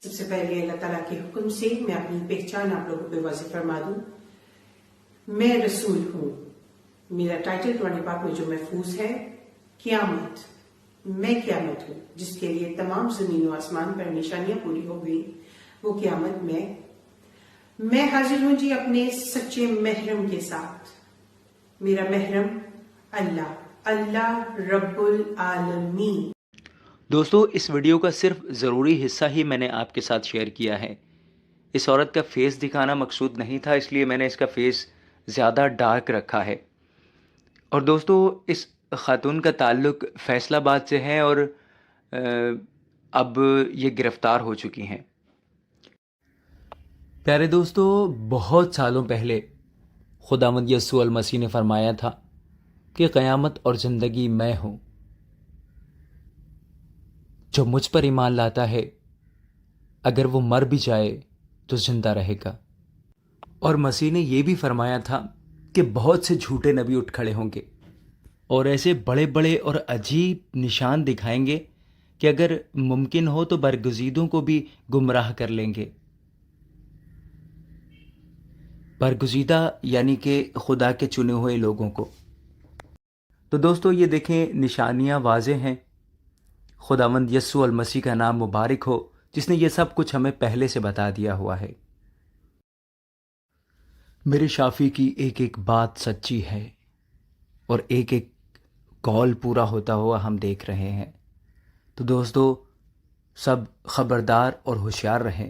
سب سے پہلے اللہ تعالیٰ کے حکم سے میں اپنی پہچان آپ لوگوں پہ واضح فرما دوں. میں رسول ہوں. میرا ٹائٹل قرآن پاک میں جو محفوظ ہے، قیامت. میں قیامت ہوں جس کے لیے تمام زمین و آسمان پر نشانیاں پوری ہو گئی. وہ قیامت میں حاضر ہوں جی اپنے سچے محرم کے ساتھ. میرا محرم اللہ رب العالمین. دوستو، اس ویڈیو کا صرف ضروری حصہ ہی میں نے آپ کے ساتھ شیئر کیا ہے. اس عورت کا فیس دکھانا مقصود نہیں تھا، اس لیے میں نے اس کا فیس زیادہ ڈارک رکھا ہے. اور دوستو، اس خاتون کا تعلق فیصل آباد سے ہے اور اب یہ گرفتار ہو چکی ہیں. پیارے دوستو، بہت سالوں پہلے خداوند یسوع المسیح نے فرمایا تھا کہ قیامت اور زندگی میں ہوں. جو مجھ پر ایمان لاتا ہے اگر وہ مر بھی جائے تو زندہ رہے گا. اور مسیح نے یہ بھی فرمایا تھا کہ بہت سے جھوٹے نبی اٹھ کھڑے ہوں گے اور ایسے بڑے بڑے اور عجیب نشان دکھائیں گے کہ اگر ممکن ہو تو برگزیدوں کو بھی گمراہ کر لیں گے. برگزیدہ یعنی کہ خدا کے چنے ہوئے لوگوں کو. تو دوستو، یہ دیکھیں نشانیاں واضح ہیں. خداوند یسوع المسیح کا نام مبارک ہو جس نے یہ سب کچھ ہمیں پہلے سے بتا دیا ہوا ہے. میرے شافی کی ایک ایک بات سچی ہے اور ایک ایک قول پورا ہوتا ہوا ہم دیکھ رہے ہیں. تو دوستو، سب خبردار اور ہوشیار رہیں.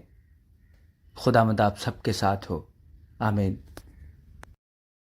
خداوند آپ سب کے ساتھ ہو. آمین.